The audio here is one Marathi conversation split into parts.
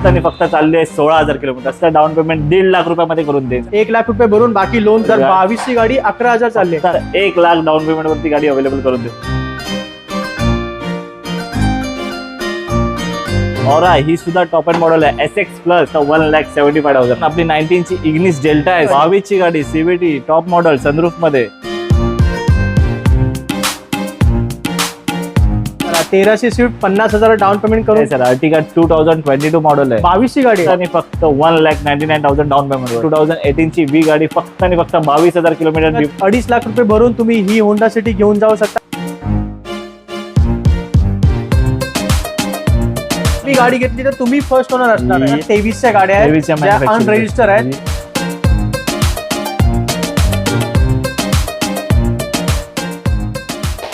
आणि फक्त चालली आहे 16,000 किलोमीटर. तर डाऊन पेमेंट 1.5 लाख रुपयामध्ये करून देईल. 1 लाख रुपये भरून बाकी लोन. जर 22 ची गाडी 11,000 चालले तर 1 लाख डाऊन पेमेंट वरती गाडी अवेलेबल करून देऊ. ऑरा ही सुद्धा टॉप एंड मॉडेल आहे. SX plus 1,75,000. आपली 19 ची इग्निस डेल्टा आहे. 22 ची गाडी CVT टॉप मॉडेल सनरूफ मध्ये. 1300 स्विफ्ट 50,000 डाऊन पेमेंट करून सर अर्टिगा 2022 मॉडेल आहे. 22 ची गाडी आणि फक्त 1,99,000 डाऊन पेमेंट. 2018 ची V गाडी फक्त आणि फक्त 22,000 किलोमीटर. 2.5 लाख रुपये भरून तुम्ही ही होंडा सिटी घेऊन जाऊ शकता. ही गाडी घेतली तर तुम्ही फर्स्ट ओनर असणार. 23 च्या गाड्या आहेत, अनरजिस्टर आहेत.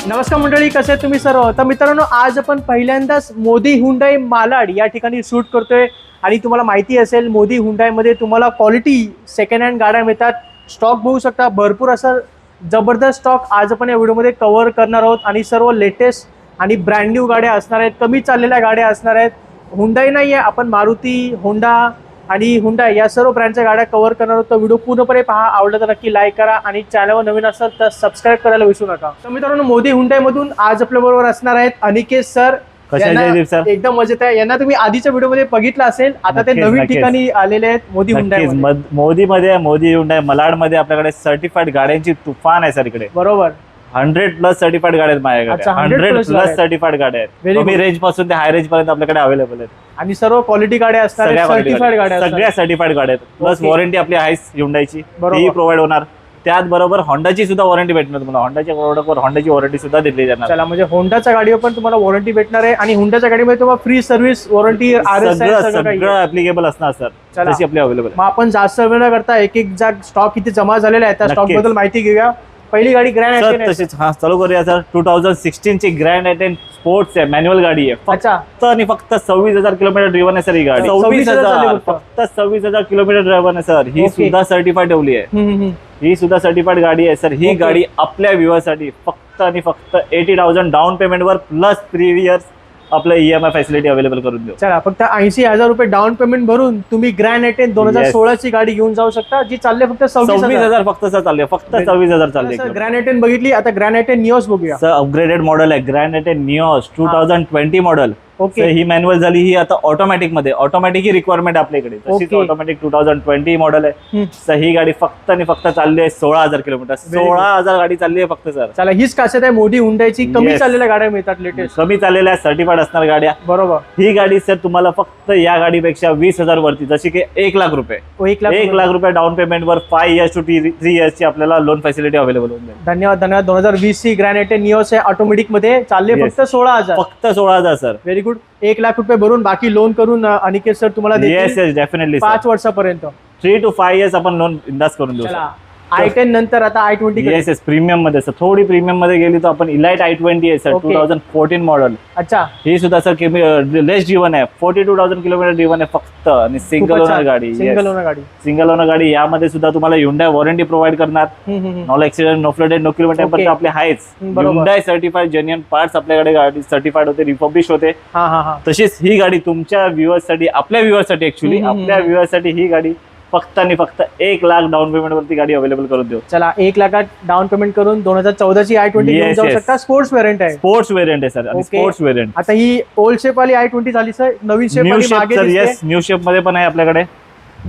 नमस्कार मंडळी, कसे आहेत तुम्ही सर्व? तर मित्रांनो, आज आपण पहिल्यांदाच मोदी हुंडाई मालाड या ठिकाणी शूट करतोय. आणि तुम्हाला माहिती असेल, मोदी हुंडाई मध्ये तुम्हाला क्वालिटी सेकंड हँड गाड्या मिळतात. स्टॉक बघू शकता, भरपूर असा जबरदस्त स्टॉक आज आपण या व्हिडिओमध्ये कव्हर करणार आहोत. आणि सर्व लेटेस्ट आणि ब्रँड न्यू गाड्या असणार आहेत, कमी चाललेल्या गाड्या असणार आहेत. हुंडाई नाही आहे, आपण मारुती, होंडा आणि हुंडाई या सर्व ब्रँडच्या गाड्या कव्हर करणार आहोत. तर व्हिडिओ पूर्णपणे पहा. आवडलं तर नक्की लाईक करा आणि चॅनलवर नवीन असाल तर सबस्क्राईब करायला विसरू नका. तर मित्रांनो, मोदी हुंडाई मधून आज आपल्या बरोबर असणार आहेत अनिकेत सर. एकदम मजेत आहे. यांना तुम्ही आधीच्या व्हिडिओमध्ये बघितलं असेल. आता ते नवीन ठिकाणी आलेले आहेत मोदी हुंडाई. मोदी हुंडाई मलाड मध्ये आपल्याकडे सर्टिफाईड गाड्यांची तुफान आहे सर. इकडे बरोबर 100+ सर्टिफाईड गाड्या आहेत माझ्याकडे. 100+ सर्टिफाईड गाड्या आहेत. कमी रेंज पासून ते हाय रेंज पर्यंत आपल्याकडे अवेलेबल आहेत. आणि सर्व क्वालिटी गाड्या असतात, सर्टिफाईड गाड्या, सगळ्या सर्टिफाईड गाड्या आहेत. प्लस वॉरंटी आपली आहे हुंडाईची, ती प्रोव्हाइड होणार. त्याचबरोबर होंडाची सुद्धा वॉरंटी भेटणार तुम्हाला. होंडाच्या प्रोडक्टवर होंडाची वॉरंटी सुद्धा दिली जाणार. चला, म्हणजे होंडाच्या गाडीवर पण तुम्हाला वॉरंटी भेटणार आहे. आणि होंडाच्या गाडीमध्ये तुम्हाला फ्री सर्व्हिस, वॉरंटी, सगळं ऍप्लिकेबल असणार सर. तशी आपली अवेलेबल. मग आपण जास्त वेळ न करता एक स्टॉक किती जमा झालेला आहे त्या स्टॉक बद्दल माहिती घेऊया. पहिली गाडी ग्रँड आयटेन. तशीच चालू करूया सर. 2016 ची ग्रँड आयटेन स्पोर्ट्स आहे, मॅन्युअल गाडी आहे. फक्त आणि फक्त 26,000 किलोमीटर ड्रिव्हन आहे सर ही गाडी. 26,000 फक्त 26,000 किलोमीटर ड्रिव्हन आहे सर. ही सुद्धा सर्टिफाईड ठेवली आहे. ही सुद्धा सर्टिफाईड गाडी आहे सर. ही गाडी आपल्या व्ह्युअर्ससाठी फक्त आणि फक्त 80,000 डाऊन पेमेंटवर प्लस 3 इयर्स आपलं EMI फॅसिलिटी अवेलेबल करून देऊ. चला, फक्त 80,000 रुपये डाऊन पेमेंट भरून तुम्ही ग्रँड आयटेन 2016 ची गाडी घेऊन जाऊ शकता, जी चालले फक्त 26,000 फक्त सर. चालले फक्त 26,000 चालले. ग्रँड आयटेन बघितली. आता ग्रँड आयटेन निओस बघूया सर. अपग्रेडेड मॉडेल आहे ग्रँड आयटेन निओस 2020 मॉडेल. ओके, ही मॅन्युअल झाली. ही आता ऑटोमॅटिक मध्ये. ऑटोमॅटिक ही रिक्वायरमेंट आपल्याकडे. तशीच ऑटोमॅटिक 2020 मॉडेल आहे. तर ही गाडी फक्त आणि फक्त चालली आहे 16,000 किलोमीटर. 16,000 गाडी चालली आहे फक्त सर. चला, हीच खासियत आहे मोदी हुंडाईची. कमी चाललेल्या गाड्या मिळतात, लेटेस्ट कमी चाललेल्या सर्टिफाईड असणार गाड्या. बरोबर. ही गाडी सर तुम्हाला फक्त या गाडीपेक्षा 20,000 वरती, जशी की 1 लाख रुपये. 1 लाख रुपये डाऊन पेमेंटवर 5 इयर्स to 3 इयर्सची आपल्याला लोन फॅसिलिटी अवेलेबल होऊन जाईल. धन्यवाद. 2020 ची ग्रँड आयटेन निओस आहे, ऑटोमॅटिक मध्ये. चालले फक्त 16,000. फक्त 16,000 सर. Very good. 1 लाख रुपये भरून बाकी लोन करून अनिकेत सर तुम्हाला देतील. डेफिनेटली 5 वर्षापर्यंत. 3 to 5 इयर्स आपण लोन इंदास करून देऊ. i10 नंतर आता i20. प्रीमियम मध्ये सर. थोडी प्रीमियम मध्ये गेली तर आपण इलाइट i20 आहे सर. 2014 मॉडेल. अच्छा, ही सुद्धा सर लेस ड्रिव्हन आहे. 42,000 किलोमीटर ड्रिव्हन आहे फक्त. आणि सिंगल ओनर गाडी. सिंगल ओनर गाडी. यामध्ये सुद्धा तुम्हाला Hyundai वॉरंटी प्रोव्हाइड करणार. No accident, no flooded, no kilometre पण आपले आहेच. Hyundai सर्टिफाईड जेन्युइन पार्ट्स आपल्याकडे गाडी सर्टिफाईड होते, रिफर्बिश होते. तशीच ही गाडी तुमच्या व्ह्युअर्स साठी, आपल्या व्ह्युअर्स साठी, ऍक्च्युली आपल्या व्ह्युअर्स साठी ही गाडी फक्त आणि फक्त 1 लाख डाऊन पेमेंट वरती गाडी अवेलेबल करून देऊ. चला, 1 लाखात डाऊन पेमेंट करून 2014 ची i20 घेऊन जाऊ शकता. स्पोर्ट्स व्हेरियंट आहे. स्पोर्ट्स व्हेरियंट आहे सर. Sports variant. आता ही ओल्ड शेप वाली i20 झाली सर. नवीन शेप वाली मागे दिसते. येस, न्यू शेप मध्ये पण आहे आपल्याकडे.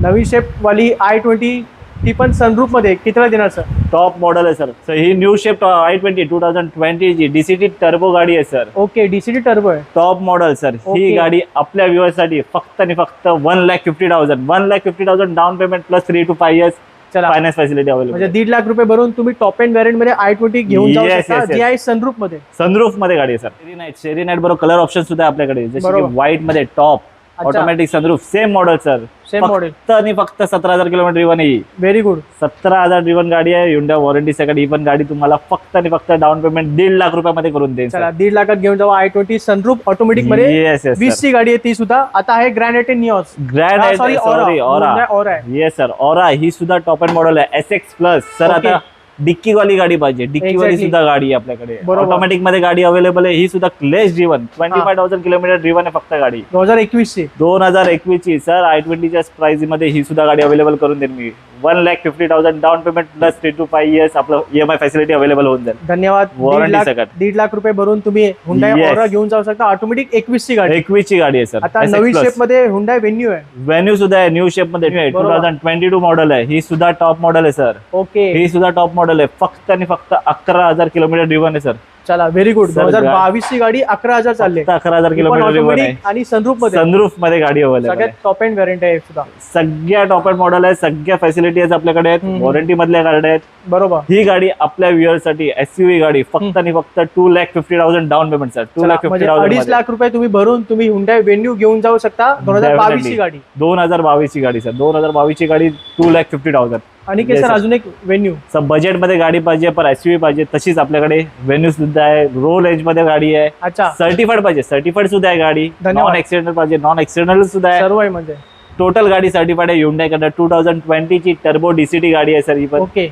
नवीन शेप वाली i20 ती पण सनरूफ मध्ये. कितीला देणार सर? टॉप मॉडेल आहे सर. ही न्यू शेप i20 2020 ची DCT टर्बो गाडी आहे सर. ओके, DCT टर्बो आहे. Top model sir. ही गाडी आपल्या व्ह्युअर्स साठी फक्त आणि फक्त 1,50,000 down payment plus 3 to 5 years finance facility available. म्हणजे 1.5 लाख रुपये भरून तुम्ही टॉप एंड व्हेरियंट मध्ये i20 घेऊन जाऊ शकता, जी आहे सनरूफ मध्ये. सनरूफ मध्ये गाडी आहे सर. शेरी नाईट बरोबर कलर ऑप्शन सुद्धा आहे आपल्याकडे, जसे की व्हाईट मध्ये top, automatic sunroof, same model sir. Same model. आणि फक्त 17,000 किलोमीटर ड्रिव्हन आहे. Very good. 17,000 ड्रिव्हन गाडी आहे. Hyundai वॉरंटी सगळी. ही पण गाडी तुम्हाला फक्त आणि फक्त डाऊन पेमेंट 1.5 लाख रुपयामध्ये करून देईल. चला, 1.5 लाखात घेऊन जाऊ i20 सनरूफ ऑटोमॅटिक मध्ये. 20 ची गाडी आहे ती सुद्धा. आता आहे grand i ten Nios. Aura. Yes sir. Aura ही सुद्धा टॉप एंड मॉडेल आहे. SX plus sir. आता डिक्की वाली गाडी पाहिजे, डिक्की वाली Exactly. सुद्धा गाडी आहे आपल्याकडे. बरोबर. ऑटोमॅटिक मध्ये गाडी अवेलेबल आहे, ही सुद्धा लेस ड्रिव्हन 25,000 किलोमीटर ड्रिव्हन आहे फक्त गाडी. 2021 ची 2021 ची सर. i20च्या प्राइस मध्ये ही सुद्धा गाडी अवेलेबल करून देईन मी. 1,50,000 down payment plus 3 to 5 years आपलं EMI फॅसिलिटी अवेलेबल होऊन जाईल. धन्यवाद. Warranty सकट. 1.5 लाख रुपये भरून तुम्ही हुंडाई Yes. ऑरा घेऊन जाऊ शकता. ऑटोमॅटिक 21 ची गाडी. 21 ची गाडी आहे सर. आता नवीन शेप मध्ये हुंडाई व्हेन्यू आहे. व्हेन्यू सुद्धा आहे, न्यू शेप मध्ये आहे. बरोबर. 2022 मॉडेल आहे, ही सुद्धा टॉप मॉडेल आहे सर. ओके ही सुद्धा टॉप मॉडेल आहे. फक्त आणि फक्त 11,000 किलोमीटर ड्रिव्हन आहे सर. चला व्हेरी गुड. Sir, 2022 ची गाडी 11,000 चालले. 11,000 किलोमीटर ड्रिव्हन आहे. आणि सनरूफ मध्ये सनरूफ मध्ये गाडी अवेलेबल सगळ्यात आहे. टॉप एंड व्हेरियंट आहे सुद्धा. सगळ्या टॉप एंड मॉडेल आहे, सगळ्या फॅसिलिटीज आपल्याकडे आहेत. वॉरंटी मधल्या गाड्या आहेत. बरोबर. ही गाडी आपल्या व्ह्युअर साठी SUV गाडी फक्त आणि फक्त 2,50,000 डाऊन पेमेंट सर. चला, म्हणजे 2.5 2,50,000 लाख रुपये तुम्ही भरून तुम्ही हुंडाई व्हेन्यू घेऊन जाऊ शकता. 2022 ची गाडी. 2022 ची गाडी सर. 2022 ची गाडी 2,50,000. आणि Yes, सर sir. अजून एक व्हेन्यू सर बजेट मध्ये गाडी पाहिजे पण SUV पाहिजे तशीच आपल्याकडे व्हेन्यू सुद्धा आहे. रो रेंज मध्ये गाडी आहे. अच्छा सर्टिफाईड पाहिजे, सर्टिफाईड सुद्धा आहे गाडी. धन्यवाद. नॉन एक्सिडेंटल पाहिजे, नॉन एक्सिडेंटल सुद्धा आहे. सर्व आहे म्हणजे. टोटल गाडी सर्टिफाईड आहे. Hyundai कडे 2020 ची टर्बो DCT गाडी आहे सर. ही पण ओके.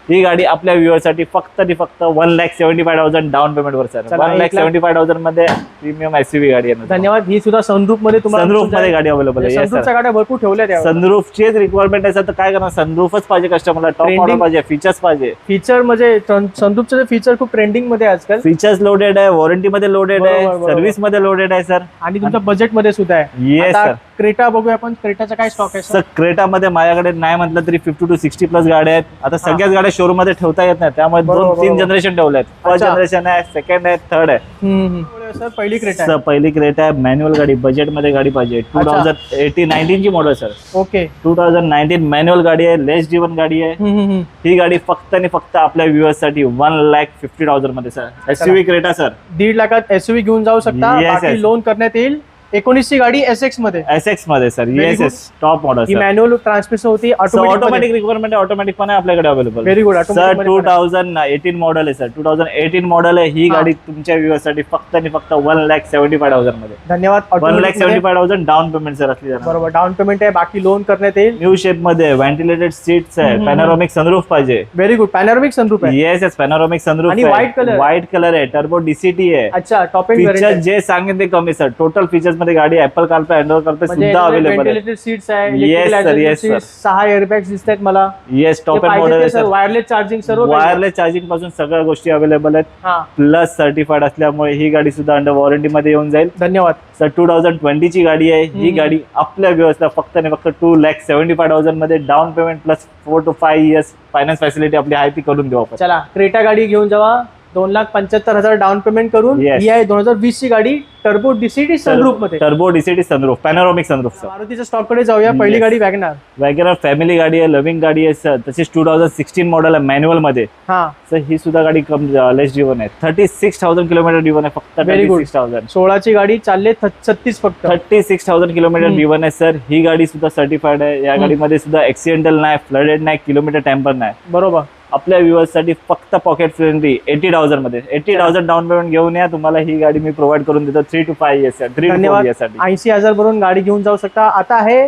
ही गाडी आपल्या व्ह्युअर साठी फक्त आणि फक्त 1,75,000 डाऊन पेमेंट वर सर. चला, 1,75,000 मध्ये प्रीमियम SUV गाडी आहे. धन्यवाद. ही सुद्धा सनरूफ मध्ये तुम्हाला सनरूफ मध्ये गाडी अवेलेबल आहे. Yes, सनरूफच्या sir. गाड्या भरपूर ठेवल्या त्या. सनरूफचीच रिक्वायरमेंट आहे सर. तर काय करणार, सनरूफच पाहिजे कस्टमरला. Top Trending. मॉडेल पाहिजे, फीचर्स पाहिजे. फीचर म्हणजे सनरूफचे फीचर खूप ट्रेंडिंग मध्ये आहे आजकाल. फीचर्स लोडेड आहे, वॉरंटी मध्ये लोडेड आहे, बरोबर, बरोबर. सर्व्हिस मध्ये लोडेड आहे सर. आणि तुमच्या बजेट मध्ये सुद्धा आहे. येस आता सर. क्रेटा बघूया आपण. क्रेटाचा काय स्टॉक आहे सर क्रेटा मध्ये माझ्याकडे नाही म्हटलं तरी 50 to 60 प्लस गाड्या आहेत. आता सगळ्याच गाड्या शोरूम मध्ये ठेवता येत नाही, त्यामुळे बरोबर, 2-3 बरोबर. जनरेशन ठेवले आहेत. फर्स्ट अच्छा. जनरेशन आहे, सेकंड आहे, थर्ड आहे. सर पहिली क्रेटा सर पहिली क्रेटा आहे, मॅन्युअल गाडी, बजेट मध्ये गाडी पाहिजे. 2019 ची मॉडेल सर. ओके. 2019 मॅन्युअल गाडी आहे, लेस ड्रिव्हन गाडी आहे. ही गाडी फक्त आणि फक्त आपल्या व्ह्युअर्स साठी 1,50,000 मध्ये सर. SUV Creta sir. 1.5 लाखात SUV घेऊन जाऊ शकता. Yes, बाकी yes. लोन करण्यात येईल. 19 ची गाडी SX मध्ये. SX मध्ये sir. Very yes good. Yes top model ही सर. मॅन्युअल ट्रान्समिशन होती. ऑटोमॅटिक रिक्वायरमेंट आहे, ऑटोमॅटिक पण आहे आपल्याकडे available. Very good. Sir Automatic मध्ये पण आहे. 2018 मॉडेल आहे सर. 2018 मॉडेल आहे. ही हा. गाडी तुमच्या व्ह्युअर साठी फक्त आणि फक्त 1,75,000 मध्ये. धन्यवाद. Automatic मध्ये. 1,75,000 डाऊन पेमेंट सर असली जाणार. बरोबर. डाऊन पेमेंट आहे, बाकी लोन करण्यात येईल. न्यू शेप मध्ये व्हेंटिलेटेड सीट्स आहे, पॅनोरामिक सनरूफ पाहिजे. Very good. पॅनोरमिक सनरूफ आहे. येस येस पॅनोरामिक सनरूफ आणि white color. व्हाईट कलर आहे, टर्बो DCT आहे. अच्छा टॉप एंड फीचर्स व्हेरियंट. जे सांगेन ते कमी सर. टोटल फीचर्स मध्ये गाडी ऍपल कारप्ले, अँड्रॉइड कारप्ले म्हणजे सुद्धा अवेलेबल आहे. व्हेंटिलेटेड सीट्स आहे. Yes, sir. Yes, sir. 6 airbags दिसतात मला. येस टॉप एंड मॉडेल आहे सर. सर. वायरलेस चार्जिंग सर्व काही. वायरलेस चार्जिंग पासून सगळ्या गोष्टी अवेलेबल आहेत. हा. प्लस सर्टिफाईड असल्यामुळे ही गाडी सुद्धा अंडर वॉरंटी मध्ये येऊन जाईल. धन्यवाद. सर 2020 ची गाडी आहे. ही गाडी आपल्या व्यवस्था फक्त आणि फक्त 2,75,000 मध्ये down payment plus 4 to 5 years finance facility आपली आहे ती करून देऊ आपण. चला क्रेटा गाडी घेऊन जावा. 2,75,000 डाऊन पेमेंट करून. Yes. ही आहे 2020 ची गाडी टर्बो DCT सनरूफ मध्ये. Turbo DCT sunroof, panoramic sunroof sir. मारुतीच्या स्टॉक कडे जाऊया. पहिली Yes. गाडी वॅगनार. वॅगनर फॅमिली गाडी आहे, लव्हिंग गाडी आहे सर. तशीच 2016 मॉडेल आहे मॅन्युअल मध्ये. हा. सर ही सुद्धा गाडी कम लेस ड्रिव्हन आहे. 36,000 किलोमीटर ड्रिव्हन आहे फक्त. Very good. 36,000. 16 ची गाडी चालले 36 फक्त. 36,000 किलोमीटर ड्रिव्हन आहे सर. ही गाडी सुद्धा सर्टिफाईड आहे. या गाडीमध्ये सुद्धा ऍक्सिडेंटल नाही, फ्लडेड नाही, किलोमीटर टॅम्पर नाही. बरोबर. आपल्या व्ह्युअर्स साठी फक्त पॉकेट फ्रेंडली 80,000 मध्ये. 80,000 डाऊन पेमेंट घेऊन या. तुम्हाला ही गाडी मी प्रोव्हाइड करून देतो 3 to 5 years 3 to 4 धन्यवाद. years साठी. 80,000 भरून गाडी घेऊन जाऊ शकता. आता आहे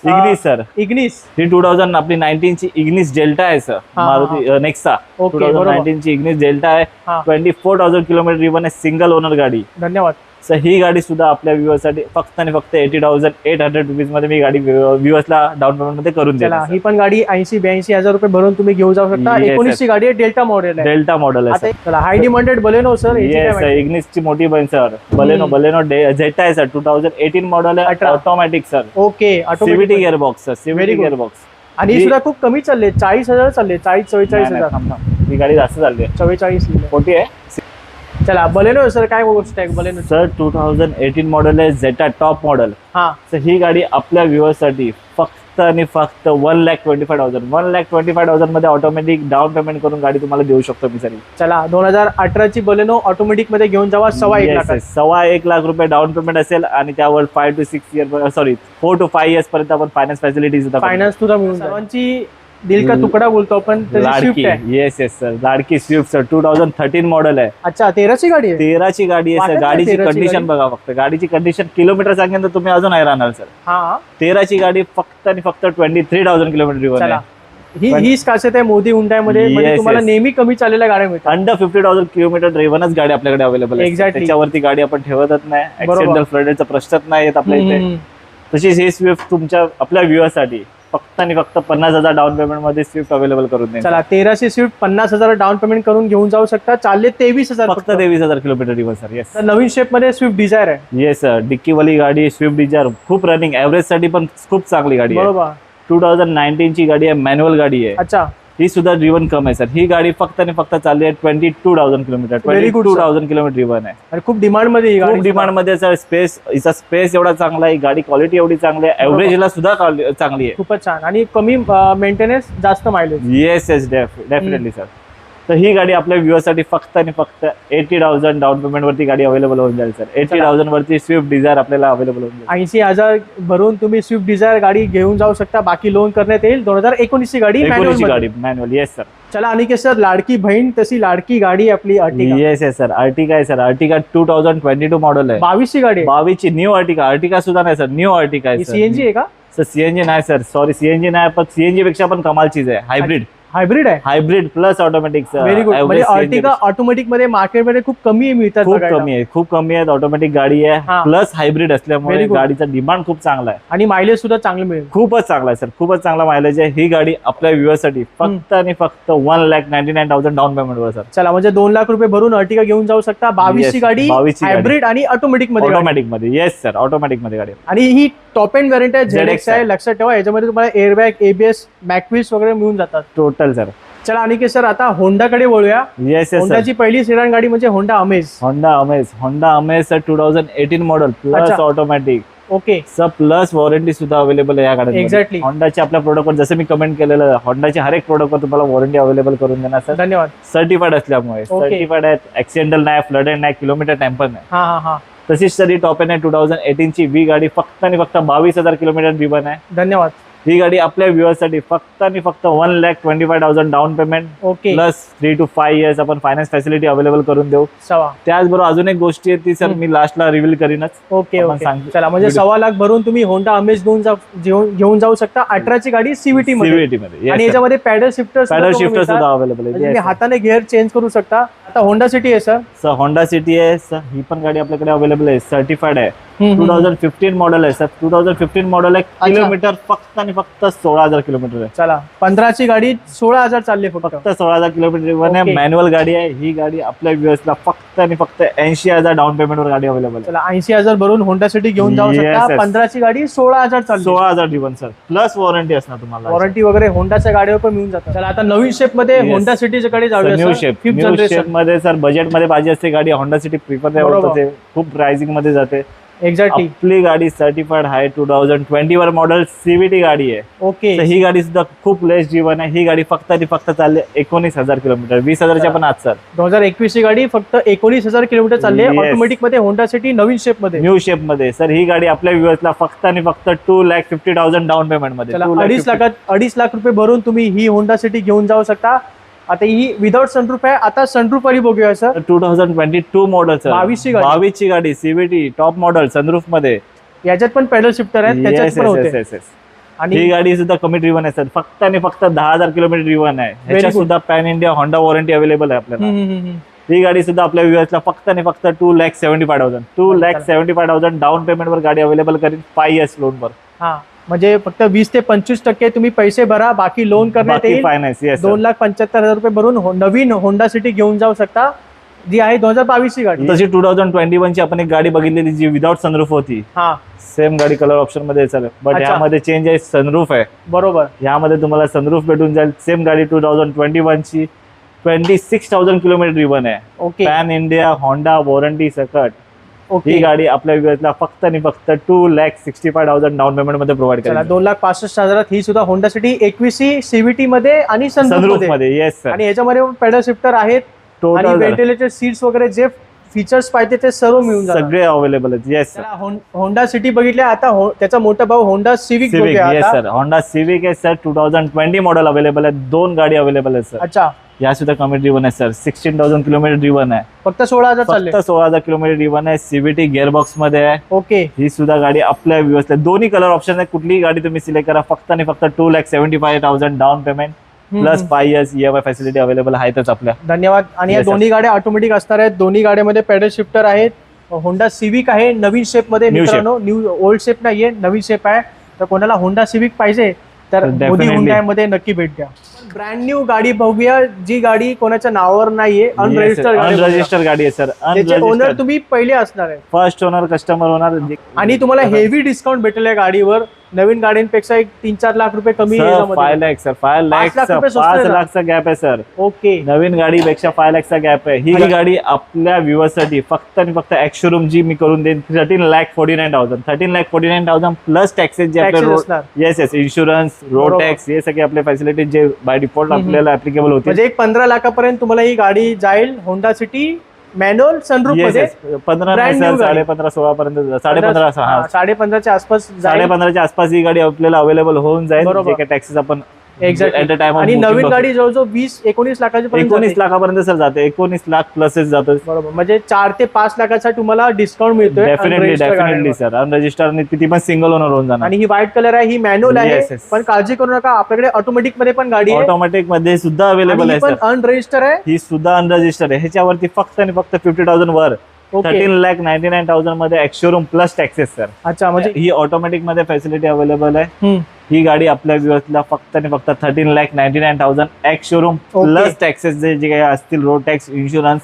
इग्निस सर. इग्निस. ही 2000 आपली 19 ची इग्निस डेल्टा आहे सर. हा, मारुती नेक्सा. ओके, बरोबर. 2019 ची इग्निस डेल्टा आहे. हा. 24,000 किलोमीटर ड्रिव्हन आहे, सिंगल ओनर गाडी. धन्यवाद. सर ही गाडी सुद्धा आपल्या व्ह्युअर्स साठी फक्त आणि फक्त 80,800 रुपीज मध्ये मी गाडी व्ह्युअर्सला डाऊन पेमेंट मध्ये करून चला देणार. ही पण गाडी 80-82,000 रुपये भरून तुम्ही घेऊन जाऊ शकता. Yes, 19 ची गाडी आहे. डेल्टा मॉडेल आहे. डेल्टा मॉडेल आहे आता चला high demanded Baleno sir. Yes Ignis ची मोठी बहीण सर. बलेनो झेटा आहे सर. 2018 मॉडेल आहे, 18. Automatic sir. Okay. CVT automatic. Gear box sir. Very CVT good. Gear box. आणि ही सुद्धा खूप कमी चालले. 40,000 चालले. 40-44,000. ही गाडी जास्त चालली आहे. 44 लिहिले. मोठी आहे चला बलेनो सर. काय गोष्ट आहे बलेनो. सर. 2018 मॉडेल आहे, झेटा टॉप मॉडेल. हा. तर ही गाडी आपल्या व्ह्युअर्स साठी फक्त आणि फक्त 1,25,000 1,25,000 मध्ये ऑटोमॅटिक डाऊन पेमेंट करून गाडी तुम्हाला देऊ शकतो मी सर. चला 2018 ची बलेनो ऑटोमॅटिक मध्ये घेऊन जावा. 1.25 लाखात. 1.25 लाख रुपये डाऊन पेमेंट असेल आणि त्यावर 4 to 5 years पर्यंत आपण फायनान्स फॅसिलिटी सुद्धा फायनान्स सुद्धा मिळून जाईल. सर्वांची दिल का तुकडा बोलतो आपण. त्याची लाडकी. स्विफ्ट आहे. Yes yes sir. लाडकी स्विफ्ट सर. 2013 मॉडेल आहे. अच्छा 13 ची गाडी आहे. 13 ची गाडी आहे वाटत सर. नाही गाडीची 13 ची कंडिशन गाडी. बघा फक्त. गाडीची कंडिशन किलोमीटर सांगेन तर तुम्ही अजून नाही राहणार सर. हा. 13 ची गाडी फक्त आणि फक्त 23,000 किलोमीटर ड्रिव्हन चला आहे. हीच खासियत आहे मोदी हुंडाई मध्ये, म्हणजे Yes, तुम्हाला yes. नेहमी कमी चाललेल्या गाड्या मिळतात. अंडर 50,000 किलोमीटर ड्रायव्हरच गाडी आपल्याकडे अवेलेबल आहे. Exactly. त्याच्यावरती गाडी आपण ठेवतच नाही. बरोबर. ऍक्सिडेंटल फ्लडचा प्रश्नच नाही येत आपल्या इथे. तशीच ही स्विफ्ट तुमच्या आपल्या व्ह्युअरसाठी फक्त आणि फक्त 50,000 डाऊन पेमेंट मध्ये स्विफ्ट अवेलेबल करून देईल. चला 1300 स्विफ्ट 50,000 डाऊन पेमेंट करून घेऊन जाऊ शकता. चालले 23,000 फक्त 23,000 किलोमीटर ड्रिव्हन सर. येस तर नवीन शेप मध्ये स्विफ्ट डिझायर आहे. Yes sir. डिक्कीवाली गाडी स्विफ्ट डिझायर खूप रनिंग, ऍव्हरेज साठी पण खूप चांगली गाडी आहे. बरोबर. 2019 ची गाडी आहे, मॅन्युअल गाडी आहे. अच्छा, ही सुद्धा ड्रिव्हन कम आहे सर. ही गाडी फक्त आणि फक्त चालली आहे 22,000 kilometre. Very good, 22,000 kilometre driven आहे. आणि खूप डिमांड मध्ये ही खूप गाडी. डिमांड मध्ये सर. हिचा स्पेस एवढा चांगला आहे, गाडी क्वालिटी एवढी चांगली आहे, ऍव्हरेजला सुद्धा चांगली आहे. खूपच छान आणि कमी मेंटेनन्स, जास्त mileage. Yes yes definitely sir. तर ही गाडी आपल्या व्ह्युअरसाठी फक्त आणि फक्त 80,000 डाऊन पेमेंट वरती गाडी अवेलेबल होऊन जाईल सर. 80,000 वरती स्विफ्ट डिझायर आपल्याला अवेलेबल होऊन जाईल. 80,000 भरून तुम्ही स्विफ्ट डिझायर गाडी घेऊन जाऊ शकता. बाकी लोन करण्यात येईल. 2019 ची गाडी 19 ची manual गाडी मध्ये. मॅन्युअल. Yes sir. चला आणि सर लाडकी बहीण तशी लाडकी गाडी आपली Ertiga. Yes yes sir. Ertiga आहे सर. अर्टिगा 2022 मॉडेल आहे. 22 ची गाडी आहे. 22 ची न्यू अर्टिगा. अर्टिगा सुद्धा नाही सर, न्यू अर्टिगा आहे सर. सीएनजी आहे का? सर सीएनजी नाही सर, सॉरी सीएनजी नाही, पण सीएनजी पेक्षा पण कमाल चीज आहे. हायब्रिड. हायब्रिड आहे. Hybrid plus automatic. Very good. म्हणजे अर्टिगा ऑटोमॅटिक मध्ये मार्केटमध्ये खूप कमी मिळतात. खूप बघायला. कमी आहे, खूप कमी आहेत. ऑटोमॅटिक गाडी हा. आहे प्लस हायब्रिड असल्यामुळे Very good. गाडीचा डिमांड खूप चांगला आहे. आणि मायलेज सुद्धा चांगलं मिळेल. खूपच चांगला आहे सर. खूपच चांगला मायलेज आहे. ही गाडी आपल्या व्ह्युअरसाठी फक्त आणि फक्त 1,99,000 डाऊन पेमेंट वर सर. चला म्हणजे 2 लाख रुपये भरून अर्टिगा घेऊन जाऊ शकता. 22 ची Yes, गाडी 22 ची गाडी. हायब्रिड आणि ऑटोमॅटिक मध्ये गाडी. ऑटोमॅटिक मध्ये. येस सर, ऑटोमॅटिक मध्ये गाडी. आणि ही टॉप एंड व्हेरियंट आहे, ZX ZX आहे. लक्षात ठेवा याच्यामध्ये तुम्हाला एअरबॅग, एबीएस, मॅकविल्स वगैरे मिळून जातात. Total sir. चला आणि सर आता होंडाकडे वळूया. Yes yes sir. होंडाची पहिली सेडान गाडी म्हणजे होंडा अमेज. होंडा अमेज सर 2018 मॉडेल प्लस अच्छा. Automatic okay. Sir plus warranty सुद्धा अवेलेबल आहे या गाडीमध्ये. Exactly. होंडाच्या आपल्या प्रोडक्टवर जसं मी कमेंट केलेलं, होंडाच्या हर एक प्रोडक्टवर तुम्हाला वॉरंटी अवेलेबल करून देणार सर. धन्यवाद. सर्टिफाईड असल्यामुळे. Okay. सर्टिफाईड आहेत, ऍक्सिडेंटल नाही, फ्लडेड नाही, किलोमीटर टॅम्पर नाही. हा हा हा. तशीच तरी टॉप एंड आहे 2018 ची. वी गाडी फक्त आणि फक्त 22,000 किलोमीटर ड्रिव्हन आहे. धन्यवाद. ही गाडी आपल्या व्ह्युअरसाठी फक्त आणि फक्त 1,25,000 down payment okay. Plus 3 to 5 years आपण फायनान्स फॅसिलिटी अवेलेबल करून देऊ. सवा. त्याचबरोबर अजून एक गोष्टी आहे ती सर मी लास्टला रिव्हील करीनच. ओके आपण ओके. सांगतो. चला म्हणजे 1.25 लाख भरून तुम्ही होंडा अमेज घेऊन जाऊ शकता. 18 ची गाडी सीव्हीटी मध्ये. सीव्हीटी मध्ये. आणि याच्यामध्ये पॅडल शिफ्टर सुद्धा अवेलेबल आहे. तुम्ही हाताने गिअर चेंज करू शकता. आता होंडा सिटी आहे सर. होंडा सिटी आहे सर. ही पण गाडी आपल्याकडे अवेलेबल आहे. सर्टिफाईड आहे. 2015 मॉडेल आहे सर. 2015 मॉडेल आहे. किलोमीटर फक्त आणि फक्त 16,000 किलोमीटर आहे. चला 15 ची गाडी 16,000 चालली फक्त. 16,000 किलोमीटर वन आहे. Okay. मॅन्युअल गाडी आहे. ही गाडी आपल्या व्ह्युअर्सला फक्त आणि फक्त 80,000 डाऊन पेमेंट वर गाडी अवेलेबल आहे. चला 80,000 भरून होंडा सिटी घेऊन जाऊ Yes, शकता. yes. 15 ची गाडी 16,000 चालली. 16,000 ड्रिव्हन सर. प्लस वॉरंटी असणार तुम्हाला. वॉरंटी वगैरे होंडाच्या गाडीवर पण मिळून जातात. चला आता नवीन शेप मध्ये Yes. होंडा सिटीच्या कडे न्यू जाऊया. Shape. Fifth new shape generation. मध्ये सर बजेट मध्ये पाहिजे असते गाडी. होंडा सिटी प्रिफर बरोबर. होते. खूप प्राइसिंग मध्ये जाते. एक्झॅक्टली. आपली गाडी सर्टिफाईड आहे. 2020 वर मॉडेल सीव्हीटी गाडी आहे. ओके. तर ही गाडी सुद्धा खूप लेस जीवन आहे. ही गाडी फक्त आणि फक्त चालली 19,000 किलोमीटर. 20,000च्या पण आज सर. 2021 ची गाडी फक्त 19,000 किलोमीटर चालली आहे. Yes. ऑटोमॅटिक मध्ये होंडा सिटी नवीन शेप मध्ये. न्यू शेप मध्ये सर. ही गाडी आपल्या व्ह्युअर्सला फक्त आणि फक्त 2,50,000 डाऊन पेमेंट मध्ये. चला 2.5 लाख रुपये भरून तुम्ही ही होंडा सिटी घेऊन जाऊ शकता. आता ही विदाउट सनरूफ आहे. आता सनरूफ वाली बघूया सर. 2022 model sir. 22 ची गाडी. 22 ची गाडी सीव्हीटी टॉप मॉडेल सनरूफ मध्ये. याच्यात पण पेडल शिफ्टर आहे. त्याच्यात Yes, पण yes, होते. yes, yes. ही आणि गाडी सुद्धा कमी ड्रिव्हन आहे सर. फक्त आणि फक्त 10,000 किलोमीटर ड्रिव्हन आहे. ह्याच्यात good. सुद्धा pan India Honda warranty available आहे आपल्याला. हम्म. ही गाडी सुद्धा आपल्या व्ह्युअर्सला फक्त आणि फक्त 2,75,000 2,75,000 डाऊन पेमेंट वर गाडी अवेलेबल करेल 5 years लोन वर. हा म्हणजे फक्त 20 ते 25% तुम्ही पैसे भरा. बाकी लोन करण्यात येईल. फायनान्स. येस. 2,75,000 रुपये भरून नवीन होंडा सिटी घेऊन जाऊ शकता. जी आहे 2022 ची गाडी. तशी 2021 ची आपण एक गाडी बघितलेली जी विदाउट सनरूफ होती. हा सेम गाडी कलर ऑप्शन मध्ये चालेल. बट अच्छा. यामध्ये चेंज आहे. सनरूफ आहे. बरोबर. यामध्ये तुम्हाला सनरूफ भेटून जाईल. सेम गाडी 2021 ची 26,000 किलोमीटर ड्रिव्हन आहे. Okay. Pan India Honda warranty सकट. ही ओके. गाडी आपल्या व्ह्युअर्सला फक्त आणि फक्त 2,65,000 डाऊन पेमेंट मध्ये प्रोव्हाइड चला करेल. 2,65,000 ही सुद्धा होंडा सिटी 21 सीव्हीटी मध्ये आणि सनरूफ सनरूफ मध्ये. मध्ये. Yes sir. आणि याच्यामध्ये पेडल शिफ्टर आहेत. आणि टोटल व्हेंटिलेटेड सीट्स वगैरे जे फीचर्स पाहिजे ते सर्व मिळून जातात. सगळे अवेलेबल आहेत. Yes sir. होंडा सिटी बघितल्या, आता त्याचा मोठा भाऊ Honda civic civic. Yes sir. Honda civic आहे सर. 2020 मॉडेल अवेलेबल आहे. 2 गाडी अवेलेबल आहे सर. अच्छा, या सुद्धा कमी ड्रिव्हन आहे सर. 16,000 किलोमीटर ड्रिव्हन आहे. फक्त 16,000 चालले. फक्त 16,000 किलोमीटर ड्रिव्हन आहे. सीव्हीटी गिअरबॉक्स मध्ये आहे. ओके. ही सुद्धा गाडी आपल्या व्यवस्थित दोन्ही कलर ऑप्शन आहे. कुठलीही गाडी तुम्ही सिलेक्ट करा. फक्त आणि फक्त 2,75,000 down payment plus 5 years EMI facility available आहेतच आपल्या. धन्यवाद. आणि या Yes, sir. दोन्ही गाड्या ऑटोमॅटिक असणार आहेत. दोन्ही गाड्यामध्ये पेडल शिफ्टर आहेत. होंडा सिविक आहे नवीन शेप मध्ये New मित्रांनो, न्यू ओल्ड शेप नाहीये, नवीन शेप आहे. तर कोणाला होंडा सिविक पाहिजे तर मोदी definitely. हुंडाई मध्ये नक्की भेट द्या. ब्रँड न्यू गाडी बघूया, जी गाडी कोणाच्या नावावर नाहीये, अनरजिस्टर्ड गाडी आहे सर. त्याचे ओनर तुम्ही पहिले असणार आहे. फर्स्ट ओनर कस्टमर होणार. आणि तुम्हाला हेवी डिस्काउंट भेटेल या गाडीवर. नवीन गाड्यांपेक्षा एक 3-4 लाख रुपये कमी 5 लाख सर. 5 लाख 5 लाखचा गॅप आहे सर. ओके. नवीन गाडीपेक्षा 5 लाखचा गॅप आहे. ही गाडी आपल्या व्ह्युअर्ससाठी फक्त आणि फक्त एक्स शोरूम जी मी करून देईन 13,49,000. 13,49,000 प्लस टॅक्सेस जे आपल्या येस इन्शुरन्स रोड टॅक्स हे सगळे आपले फॅसिलिटी जे बाय डिफॉल्ट आपल्याला ऍप्लिकेबल होते. म्हणजे एक 15 लाखापर्यंत तुम्हाला ही गाडी जाईल. होंडा सिटी मॅन्युअल सनरूफ मध्ये 15 15.5 16 पर्यंत 15.5 15.5च्या आसपास 15.5च्या आसपास ही गाडी आपल्याला अवेलेबल होऊन जाईल. जे काही टॅक्सेस आपण एक्झॅक्ट. आणि नवीन गाडी जवळजवळ 20-19 लाखाची 19 लाखापर्यंत सर जाते. 19 लाख प्लसच जातो. बरोबर. म्हणजे 4 ते 5 लाखाचा तुम्हाला डिस्काउंट मिळतोय. Definitely sir. अनरजिस्टर्ड किती पण सिंगल ओनर होऊन जाणार. आणि ही व्हाईट कलर आहे, ही मॅन्युअल आहे. पण काळजी करू नका, आपल्याकडे ऑटोमॅटिक मध्ये पण गाडी आहे. ऑटोमॅटिक मध्ये सुद्धा अवेलेबल आहे पण सर. अनरजिस्टर आहे. ही सुद्धा अनरजिस्टर्ड आहे. ह्याच्यावरती फक्त आणि फक्त 50,000 वर 13,99,000 मध्ये एक्स-शोरूम प्लस टॅक्सेस सर. अच्छा, म्हणजे ही ऑटोमॅटिक मध्ये फॅसिलिटी अवेलेबल आहे. ही गाडी आपल्या व्ह्युअर्सला फक्त आणि फक्त 13,99,000 एक्स-शोरूम प्लस टॅक्सेस जे काही असतील रोड टॅक्स इन्शुरन्स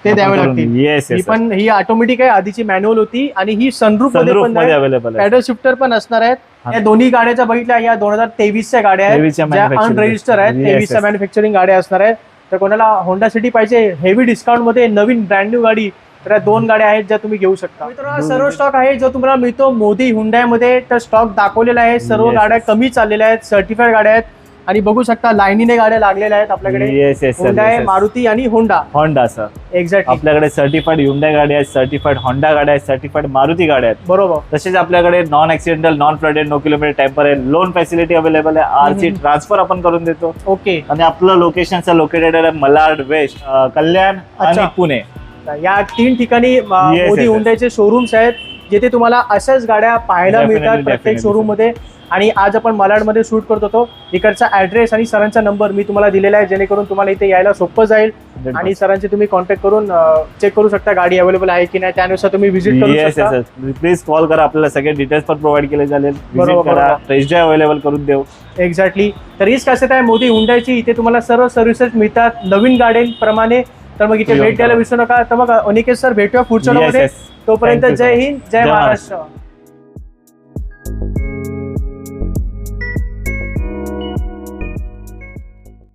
ते द्यावे लागतील. येस. ही पण ही ऑटोमॅटिक आहे, आधीची मॅन्युअल होती. आणि ही सनरूफ मध्ये अवेलेबल आहे. पॅडल शिफ्टर पण असणार आहेत. या दोन्ही गाड्याच्या बघितल्या, या 2023च्या गाड्या आहेत, ज्या अनरजिस्टर आहेत. 23च्या मॅन्युफॅक्चरिंग गाड्या असणार आहेत. तर कोणाला होंडा सिटी पाहिजे हेवी डिस्काउंट मध्ये नवीन ब्रँड न्यू गाडी, तर या 2 गाड्या आहेत ज्या तुम्ही घेऊ शकता. मित्रांनो, सर्व स्टॉक आहे जो तुम्हाला मिळतो मोदी हुंडाई मध्ये. तर स्टॉक दाखवलेला आहे. सर्व गाड्या कमी चाललेल्या आहेत, सर्टिफाईड गाड्या आहेत. आणि बघू शकता लाईनीने गाड्या लागलेल्या आहेत आपल्याकडे. हुंडाई, मारुती आणि होंडा सर. एक्झॅक्टली. आपल्याकडे सर्टिफाईड हुंडाई गाड्या आहेत, सर्टिफाईड होंडा गाड्या आहेत, सर्टिफाईड मारुती गाड्या आहेत. बरोबर. तसेच आपल्याकडे non accidental, non flooded, no kilometre tamper आहे. लोन फॅसिलिटी अवेलेबल आहे. आरसी ट्रान्सफर आपण करून देतो. ओके. आणि आपलं लोकेशन लोकेटेड आहे मलाड वेस्ट, कल्याण आणि पुणे. या 3 ठिकाणी मोदी हुंडाईचे शोरूम्स आहेत, जिथे तुम्हाला अशाच गाड्या पाहायला मिळतात प्रत्येक शोरूम मध्ये. आणि आज आपण मालाडमध्ये शूट करत होतो. इकडचा ऍड्रेस आणि सरांचा नंबर मी तुम्हाला दिलेला आहे, जेणेकरून तुम्हाला इथे यायला सोपं जाईल. आणि सरांचे तुम्ही कॉन्टॅक्ट करून चेक करू शकता गाडी अवेलेबल आहे की नाही, त्यानुसार तुम्ही व्हिजिट करू शकता. प्लीज कॉल करा, आपल्याला सगळे डिटेल्स पण प्रोव्हाइड केले जाईल. टेस्ट ड्राइव्ह अवेलेबल करून देऊ. एक्झॅक्टली. तर हीच खासियत आहे मोदी हुंडाईची. इथे तुम्हाला सर्व सर्व्हिसेस मिळतात नवीन गाड्यांप्रमाणे. तर मग इथे भेट द्यायला विसरू नका. तर मग अनिकेत सर, भेटूया पुढच्या मध्ये. तोपर्यंत जय हिंद, जय महाराष्ट्र.